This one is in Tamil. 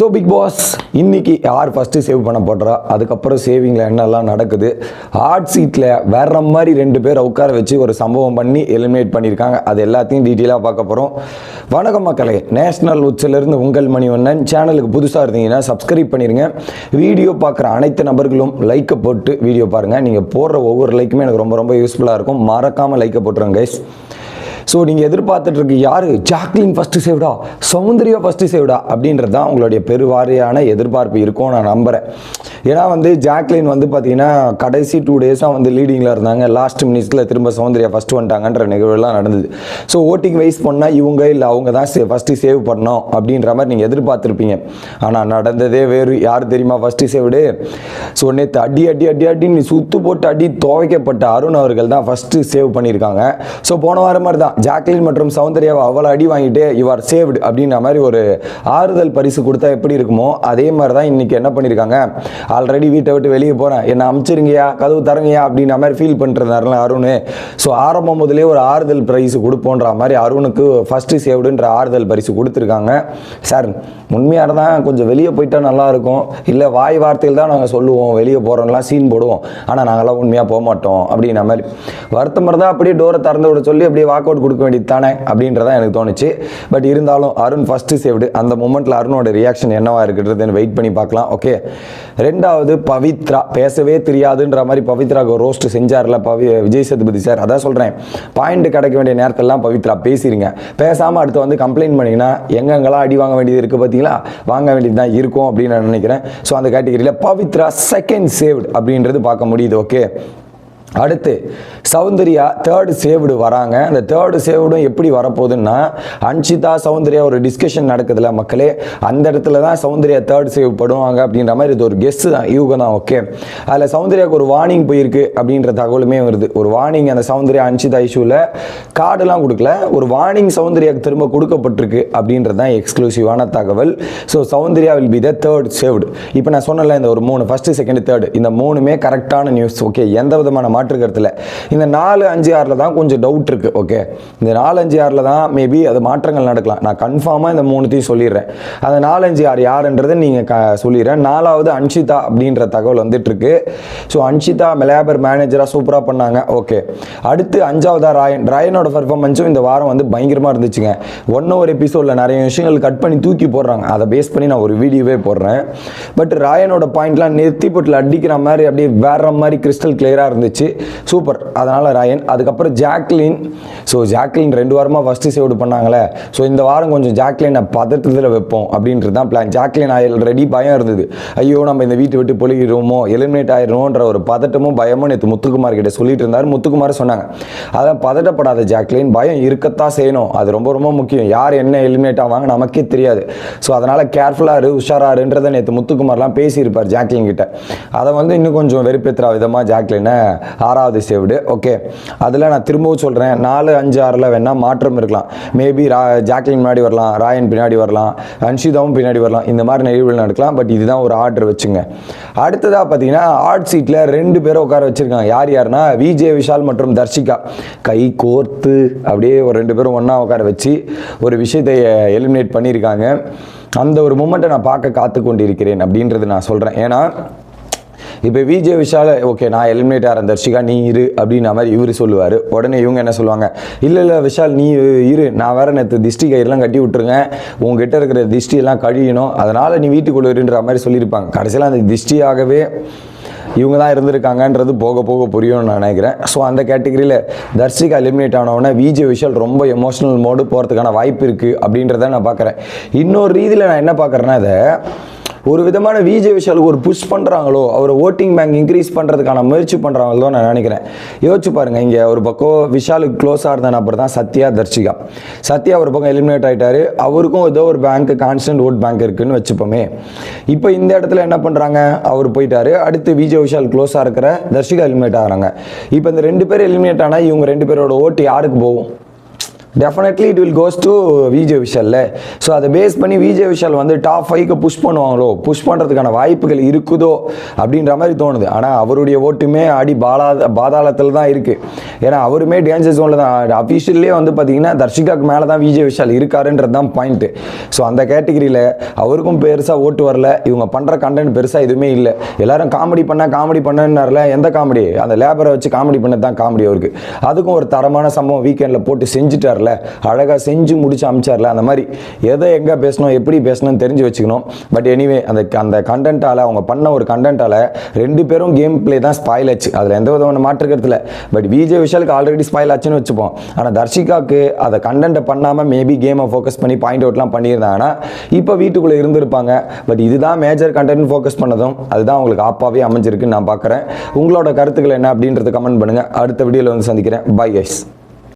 ஸோ பிக் பாஸ் இன்னைக்கு யார் ஃபஸ்ட்டு சேவ் பண்ண போடுறா, அதுக்கப்புறம் சேவிங்கில் என்னெல்லாம் நடக்குது, ஹாட் சீட்டில் வேற மாதிரி 2 பேர் உட்கார வச்சு ஒரு சம்பவம் பண்ணி எலிமினேட் பண்ணியிருக்காங்க. அது எல்லாத்தையும் டீட்டெயிலாக பார்க்க போகிறோம். வணக்கம் மக்களே, நேஷனல் உச்சிலிருந்து உங்கள் மணிவண்ணன். சேனலுக்கு புதுசாக இருந்தீங்கன்னா சப்ஸ்கிரைப் பண்ணிடுங்க. வீடியோ பார்க்குற அனைத்து நபர்களும் லைக்கை போட்டு வீடியோ பாருங்கள். நீங்கள் போடுற ஒவ்வொரு லைக்குமே எனக்கு ரொம்ப ரொம்ப யூஸ்ஃபுல்லாக இருக்கும். மறக்காமல் லைக்கை போட்டுருங்க கைஸ். ஸோ நீங்கள் எதிர்பார்த்துட்டு இருக்கு யார் ஜாக்லின் ஃபஸ்ட்டு சேவ்டா, சௌந்தர்யா ஃபஸ்ட்டு சேவ்டா அப்படின்றது தான் உங்களுடைய பெருவாரியான எதிர்பார்ப்பு இருக்கும் நான் நம்புகிறேன். ஏன்னா ஜாக்லின் பார்த்தீங்கன்னா கடைசி 2 டேஸாக லீடிங்கில் இருந்தாங்க. லாஸ்ட் மினிட்ஸில் திரும்ப சௌந்தர்யா ஃபஸ்ட்டு வந்துட்டாங்கன்ற நிகழ்வுலாம் நடந்தது. ஸோ ஓட்டிங் வைஸ் பண்ணால் இவங்க இல்லை அவங்க தான் ஃபஸ்ட்டு சேவ் பண்ணோம் அப்படின்ற மாதிரி நீங்கள் எதிர்பார்த்துருப்பீங்க. ஆனால் நடந்ததே வேறு. யார் தெரியுமா ஃபஸ்ட்டு சேவ்டு? ஸோ நேற்று அடி நீ சுத்து போட்டு அடி துவைக்கப்பட்ட அருண் அவர்கள் தான் ஃபஸ்ட்டு சேவ் பண்ணியிருக்காங்க. ஸோ போன வாரம் மாதிரி தான் ஜாக்லின் மற்றும் சௌந்தர்யாவை அவ்வளோ அடி வாங்கிட்டு யுவர் சேவ்டு அப்படின்ற மாதிரி ஒரு ஆறுதல் பரிசு கொடுத்தா எப்படி இருக்குமோ அதே மாதிரி தான் இன்னைக்கு என்ன பண்ணியிருக்காங்க. ஆல்ரெடி வீட்டை விட்டு வெளியே போகிறேன், என்னை அமுச்சிருங்கயா, கதவு தரங்கயா அப்படின்ற மாதிரி ஃபீல் பண்ணுறதுனால அருண். ஸோ ஆரம்பம் முதலே ஒரு ஆறுதல் பரிசு கொடுப்போன்ற மாதிரி அருணுக்கு ஃபஸ்ட்டு சேவ்டுன்ற ஆறுதல் பரிசு கொடுத்துருக்காங்க. சார் உண்மையாக தான் கொஞ்சம் வெளியே போயிட்டா நல்லாயிருக்கும், இல்லை வாய் வார்த்தையில் தான் நாங்கள் சொல்லுவோம், வெளியே போகிறோம்லாம் சீன் போடுவோம், ஆனால் நாங்களாம் உண்மையாக போக மாட்டோம் அப்படின்ற மாதிரி வருத்தம் தான். அப்படியே டோரை திறந்து விட சொல்லி அப்படியே வாக் அவுட் கொடுக்க வேண்டியது தானே அப்படின்றதான் எனக்கு தோணுச்சு. பட் இருந்தாலும் அருண் ஃபஸ்ட்டு சேவ்டு. அந்த மூமெண்ட்டில் அருணோட ரியாக்ஷன் என்னவா இருக்குன்றதுன்னு வெயிட் பண்ணி பார்க்கலாம். ஓகே, ரெண்டாவது பவித்ரா. பேசவே தெரியாதுன்ற மாதிரி பவித்ராவுக்கு ஒரு ரோஸ்ட் செஞ்சார்ல விஜய் சேதுபதி சார். அதான் சொல்கிறேன், பாயிண்ட் கிடைக்க வேண்டிய நேரத்திலலாம் பவித்ரா பேசிடுங்க. பேசாமல் அடுத்து கம்ப்ளைண்ட் பண்ணிங்கன்னா எங்கெங்கெல்லாம் அடி வாங்க வேண்டியது இருக்குது பார்த்தீங்களா, வாங்க வேண்டியது தான் இருக்கும் அப்படின்னு நான் நினைக்கிறேன். ஸோ அந்த கேட்டகரியில் பவித்ரா செகண்ட் சேவ்டு அப்படின்றது பார்க்க முடியுது. ஓகே, அடுத்து சௌந்தர்யா தேர்டு சேவ்டு வராங்க. அந்த தேர்டு சேவ்டும் எப்படி வரப்போகுதுன்னா, அன்ஷிதா சௌந்தர்யா ஒரு டிஸ்கஷன் நடக்குதுல்ல மக்களே, அந்த இடத்துல தான் சௌந்தர்யா தேர்ட் சேவ் படுவாங்க அப்படின்ற மாதிரி இது ஒரு கெஸ்ட் தான், இவங்க தான். ஓகே, அதில் சௌந்தர்யாவுக்கு ஒரு வார்னிங் போயிருக்கு அப்படின்ற தகவலுமே வருது. ஒரு வார்னிங் அந்த சௌந்தர்யா அன்ஷிதா இஷ்யூவில் கார்டுலாம் கொடுக்கல, ஒரு வார்னிங் சௌந்தர்யாவுக்கு திரும்ப கொடுக்கப்பட்டிருக்கு அப்படின்றது தான் எக்ஸ்க்ளூசிவான தகவல். So Soundarya will be the third saved. இப்போ நான் சொன்னல இந்த ஒரு 3 ஃபஸ்ட்டு செகண்ட் தேர்டு, இந்த 3மே கரெக்டான நியூஸ். ஓகே, எந்த விதமான மாற்றுக்கிறதுல இந்த 4, 5, 6 தான் கொஞ்சம் டவுட் இருக்கு. ஓகே, இந்த 4, 5, 6 தான் மேபி அது மாற்றங்கள் நடக்கலாம். நான் கன்ஃபார்மாக இந்த 3த்தையும் சொல்லிடுறேன். அந்த 4, 5, 6 யாருன்றது நீங்கள் சொல்லிடுறேன். 4வது அன்ஷிதா அப்படின்ற தகவல் வந்துட்டு இருக்கு. ஸோ அன்ஷிதா மெலாபர் மேனேஜராக சூப்பராக பண்ணாங்க. ஓகே, அடுத்து 5வதா ராயனோட பர்ஃபார்மன்ஸும் இந்த வாரம் பயங்கரமாக இருந்துச்சுங்க. ஒரு எபிசோடில் நிறைய விஷயங்கள் கட் பண்ணி தூக்கி போடுறாங்க. அதை பேஸ் பண்ணி நான் ஒரு வீடியோவே போடுறேன். பட் ராயனோட பாயிண்ட்லாம் நெத்தி போட்டில் அடிக்கிற மாதிரி அப்படியே வேற மாதிரி கிறிஸ்டல் கிளியராக இருந்துச்சு. சூப்பர். அதனால் ராயன். அதுக்கப்புறம் ஜாக்லின். ஸோ ஜாக்லின் 2 வாரமாக ஃபஸ்ட்டு சேவ்டு பண்ணாங்களே, ஸோ இந்த வாரம் கொஞ்சம் ஜாக்லினை பதட்டத்தில் வைப்போம் அப்படின்றது தான் பிளான். ஜாக்லின் ஆல்ரெடி பயம் இருந்தது, ஐயோ நம்ம இந்த வீட்டை விட்டு பொழுகிறோமோ, எலிமினேட் ஆயிடுமோன்ற ஒரு பதட்டமும் பயமும் நேற்று முத்துக்குமார் கிட்ட சொல்லிட்டு இருந்தார். முத்துக்குமார் சொன்னாங்க, அதான் பதட்டப்படாத ஜாக்லின், பயம் இருக்கத்தான் செய்யணும், அது ரொம்ப ரொம்ப முக்கியம். யார் என்ன எலிமினேட் ஆவாங்க நமக்கே தெரியாது. ஸோ அதனால் கேர்ஃபுல்லாக உஷாராருன்றதை நேற்று முத்துக்குமார்லாம் பேசியிருப்பார் ஜாக்லின் கிட்ட. அதை இன்னும் கொஞ்சம் வெறுப்பேற்றுற விதமாக ஜாக்லினை 6வது சேவ்டு. ஓகே, அதில் நான் திரும்பவும் சொல்கிறேன், 4, 5, 6 வேணால் மாற்றம் இருக்கலாம். மேபி ஜாக்லின் முன்னாடி வரலாம், ராயன் பின்னாடி வரலாம், அன்ஷிதாவும் பின்னாடி வரலாம், இந்த மாதிரி நிகழ்வுகள் நடக்கலாம். பட் இதுதான் ஒரு ஆர்டர் வச்சுங்க. அடுத்ததாக பார்த்தீங்கன்னா ஹாட் சீட்டில் 2 பேரை உட்கார வச்சுருக்காங்க. யாருன்னா விஜய் விஷால் மற்றும் தர்ஷிகா. கை கோர்த்து அப்படியே ஒரு 2 பேரும் ஒன்றா உட்கார வச்சு ஒரு விஷயத்தை எலிமினேட் பண்ணியிருக்காங்க. அந்த ஒரு மூமெண்ட்டை நான் பார்க்க காத்து கொண்டிருக்கிறேன் அப்படின்றது நான் சொல்கிறேன். ஏன்னா இப்போ விஜய் விஷால் ஓகே நான் எலிமினேட் ஆகிறேன், தர்ஷிகா நீ இரு அப்படின்ற மாதிரி இவர் சொல்லுவார். உடனே இவங்க என்ன சொல்லுவாங்க, இல்லை விஷால் நீ இரு, நான் வேறு நேற்று திஷ்டி கயிறுலாம் கட்டி விட்டுருங்க, உங்ககிட்ட இருக்கிற திஷ்டியெல்லாம் கழியணும், அதனால் நீ வீட்டுக்குள்ளே இருன்ற மாதிரி சொல்லியிருப்பாங்க. கடைசியில் அந்த திஷ்டியாகவே இவங்க தான் இருந்திருக்காங்கன்றது போக போக புரியும்னு நான் நினைக்கிறேன். ஸோ அந்த கேட்டகரியில் தர்ஷிகா எலிமினேட் ஆனவுடனே விஜய் விஷால் ரொம்ப எமோஷனல் மோடு போகிறதுக்கான வாய்ப்பு இருக்குது அப்படின்றத நான் பார்க்குறேன். இன்னொரு ரீதியில் நான் என்ன பார்க்குறேன்னா, இதை ஒரு விதமான விஜய் விஷாலுக்கு ஒரு புஷ் பண்ணுறாங்களோ, அவர் ஓட்டிங் பேங்க் இன்க்ரீஸ் பண்ணுறதுக்கான முயற்சி பண்ணுறாங்களோ நான் நினைக்கிறேன். யோசிச்சு பாருங்கள், இங்கே ஒரு பக்கம் விஷாலுக்கு க்ளோஸாக இருந்த நபர் தான் சத்யா தர்ஷிகா. சத்யா ஒரு பக்கம் எலிமினேட் ஆகிட்டார், அவருக்கும் ஏதோ ஒரு பேங்க் கான்ஸ்டன்ட் ஓட் பேங்க் இருக்குன்னு வச்சுப்போமே. இப்போ இந்த இடத்துல என்ன பண்ணுறாங்க, அவர் போயிட்டாரு, அடுத்து விஜய் விஷால் க்ளோஸாக இருக்கிற தர்ஷிகா எலிமினேட் ஆகிறாங்க. இப்போ இந்த 2 பேர் எலிமினேட் ஆனால் இவங்க 2 பேரோட ஓட்டு யாருக்கு போகும்? Definitely it will goes to Vijay விஷால்ல. ஸோ அதை பேஸ் பண்ணி விஜய் விஷால் வந்து டாப் 5க்கு புஷ் பண்ணுவாங்களோ, புஷ் பண்ணுறதுக்கான வாய்ப்புகள் இருக்குதோ அப்படின்ற மாதிரி தோணுது. ஆனால் அவருடைய ஓட்டுமே அடி பாதாளத்தில் தான் இருக்குது. ஏன்னா அவருமே டேஞ்சர் ஜோனில் தான். அஃபிஷியல்லே வந்து பார்த்தீங்கன்னா தர்ஷிகாவுக்கு மேலே தான் விஜய் விஷால் இருக்காருன்றது தான் பாயிண்ட்டு. ஸோ அந்த கேட்டகிரியில் அவருக்கும் பெருசாக ஓட்டு வரல. இவங்க பண்ணுற கண்டென்ட் பெருசாக எதுவுமே இல்லை. எல்லாரும் காமெடி பண்ணனார்ல, எந்த காமெடி? அந்த லேபரை வச்சு காமெடி பண்ணது தான் காமெடி அவருக்கு. அதுக்கும் ஒரு தரமான சம்பவம் வீக்கெண்டில் போட்டு செஞ்சுட்டார், அழகாக செஞ்சு முடிச்சு அமிச்சார்ல. அந்த மாதிரி எதை எங்கே பேசணும், எப்படி பேசணும்னு தெரிஞ்சு வச்சுக்கணும். பட் எனிவே அந்த கண்டென்ட்டால், அவங்க பண்ண ஒரு கண்டென்ட்டால் 2 பேரும் கேம் பிளே தான் ஸ்பாயில் ஆச்சு. அதில் எந்த விதமான மாற்றுக்கிறது இல்லை. பட் விஜய் விஷாலுக்கு ஆல்ரெடி ஸ்பாயில் ஆச்சுன்னு வச்சுப்போம். ஆனால் தர்ஷிகாவுக்கு அதை கண்டென்ட்டை பண்ணாமல் மேபி கேமை ஃபோக்கஸ் பண்ணி பாயிண்ட் அவுட்லாம் பண்ணியிருந்தாங்கன்னா இப்போ வீட்டுக்குள்ளே இருந்திருப்பாங்க. பட் இதுதான் மேஜர் கண்டென்ட் ஃபோக்கஸ் பண்ணதும் அதுதான் உங்களுக்கு ஆப்பாவே அமைஞ்சிருக்குன்னு நான் பார்க்குறேன். உங்களோட கருத்துக்கள் என்ன அப்படின்றத கமெண்ட் பண்ணுங்கள். அடுத்த வீடியோவில் வந்து சந்திக்கிறேன். Bye guys.